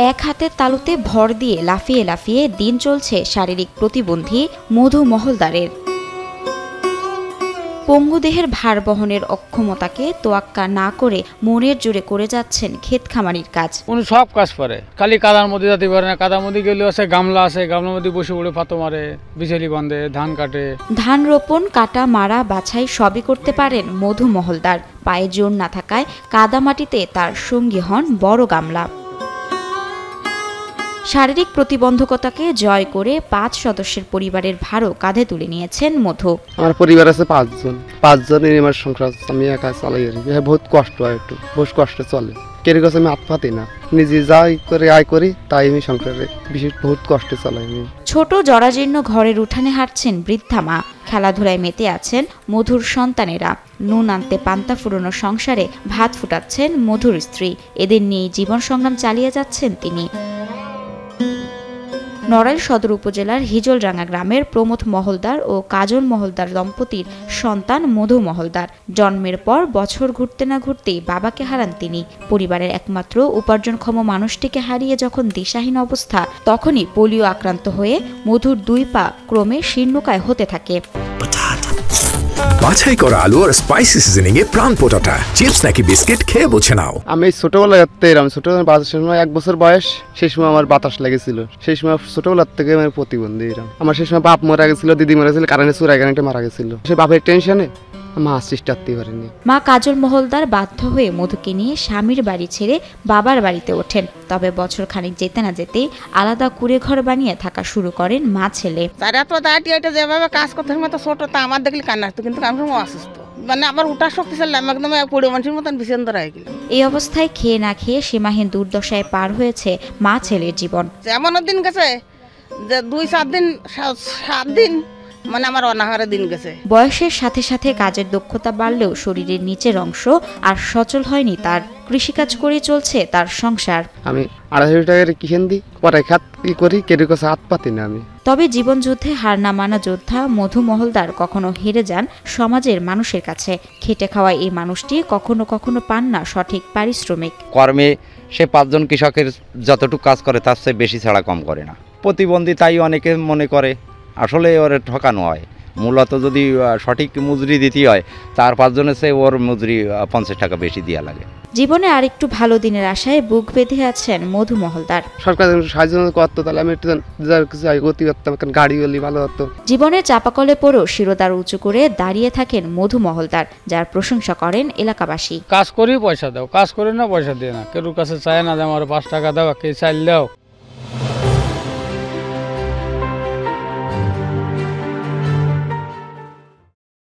এক হাতের তালুতে ভর দিয়ে লাফিয়ে লাফিয়ে দিন চলছে শারীরিক প্রতিবন্ধী মধু মহলদারের। পঙ্গু দেহের ভার বহনের অক্ষমতাকে তোয়াক্কা না করে মনের জোরে করে যাচ্ছেন ক্ষেত খামারির কাজ। উনি সব কাজ পারে, খালি কাদার মধ্যে যেতে পারে না। কাদার মধ্যে গেলেও আছে গামলার মধ্যে বসে উড়ে ফাতো মারে, বিচেলি বাঁধে, ধান কাটে। ধান রোপণ, কাটা, মারা, বাছাই সবই করতে পারেন মধু মহলদার। পায়ে জোর না থাকায় কাদা মাটিতে তার সঙ্গী হন বড় গামলা। শারীরিক প্রতিবন্ধকতাকে জয় করে 5 সদস্যের পরিবারের ভারও কাঁধে তুলে নিয়েছেন মধু। আমার পরিবার আছে 5 জন, 5 জনের আমার সংসার আমি একা চালাই। বহুত কষ্ট হয়, একটু বহুত কষ্টে চলে। কেড়ে গেছে আমি আত্মাতি না, নিজে যাই করে আয় করি, তাই আমি সংসারে বিশেষ বহুত কষ্টে চালাই। ছোট জরাজীর্ণ ঘরের উঠানে হাঁটছেন বৃদ্ধা মা। খেলাধুলায় মেতে আছেন মধুর সন্তানেরা। নুন আনতে পান্তা ফুরোনো সংসারে ভাত ফুটাচ্ছেন মধুর স্ত্রী। এদের নিয়ে জীবন সংগ্রাম চালিয়ে যাচ্ছেন তিনি। নড়াইল সদর উপজেলার হিজলরাঙ্গা গ্রামের প্রমথ মহলদার ও কাজল মহলদার দম্পতির সন্তান মধু মহলদার। জন্মের পর বছর ঘুরতে না ঘুরতেই বাবাকে হারান তিনি। পরিবারের একমাত্র উপার্জনক্ষম মানুষটিকে হারিয়ে যখন দিশাহীন অবস্থা, তখনই পোলিও আক্রান্ত হয়ে মধুর 2 পা ক্রমে শীর্ণকায় হতে থাকে। বাছাই করা আলু আর স্পাইসি সিজনিং এ প্রাণ পোটাটা চিপস নাকি বিস্কিট খেয়ে বুঝে নাও। আমি ছোটবেলায় ছোটবেলায় 1 বছর বয়স, সেই সময় আমার বাতাস লেগেছিল। সেই সময় ছোটবেলার থেকে আমি প্রতিবন্ধী। আমার সেই সময় বাপ মারা গেছিল, দিদি মারা গেছিল, কারেন্টে চুরাই কারেন্টে মারা গেছিল। সে বাপের টেনশনে মা চেষ্টা করতে পারেনি। মা কাজল মহলদার বাধ্য হয়ে মধুকে নিয়ে স্বামীর বাড়ি ছেড়ে বাবার বাড়িতে ওঠেন। তবে বছর খানিক যেতে না যেতেই আলাদা কুড়ে ঘর বানিয়ে থাকা শুরু করেন মা ছেলে। তারা তো দাঁড়িয়ে যেভাবে কাজ করতে মতো ছোট, তা আমার দেখলে কান্না আসতো, কিন্তু আমি অসুস্থ, মানে আমার উঠার শক্তি ছিল, আমি একদম পুরো মানুষের মতন বিছান ধরা হয়ে গেলাম। এই অবস্থায় খেয়ে না খেয়ে সীমাহীন দুর্দশায় পার হয়েছে মা ছেলের জীবন। এমনও দিন গেছে যে 2-4 দিন 7 দিন মানে আমার অনাহারে দিন গেছে। বয়সের সাথে সাথে কাজের দক্ষতা বাড়লেও শরীরের নিচের অংশ আর সচল হয়নি তার। কৃষিকাজ করে চলছে তার সংসার। আমি 250 টাকার কিষেন দিই, পরে খাত কি করি, কেড়ে গেছে হাত পাতি না আমি। তবে জীবনযুদ্ধে হার না মানা যোদ্ধা মধু মহলদার কখনো হেরে যান সমাজের মানুষের কাছে। খেটে খাওয়া এই মানুষটি কখনো কখনো পান না সঠিক পারিশ্রমিক। কর্মে সে 5 জন কৃষকের যতটুকু কাজ করে তার চেয়ে বেশি ছাড়া কম করে না। প্রতিবন্ধী তাই অনেকে মনে করে, আসলে ওর ঠকানো হয়। মূলত যদি সঠিক মজুরি দিতে হয়, 4-5 জনের চেয়ে ওর মজুরি 50 টাকা বেশি দেওয়া লাগে। জীবনে আরেকটু ভালো দিনের আশায় বুক বেঁধে আছেন মধু মহলদার। সরকার সাহায্য করতো তাহলে আমি একটু গতি করতাম, গাড়ি হলে ভালো হতো। জীবনের চাপাকলে পড়েও শিরোদার উঁচু করে দাঁড়িয়ে থাকেন মধু মহলদার, যার প্রশংসা করেন এলাকাবাসী। কাজ করি পয়সা দাও, কাজ করি না পয়সা দিয়ে না। কেউ কাছে চায় না যে আমার 5 টাকা দাও, কে চাইল দাও।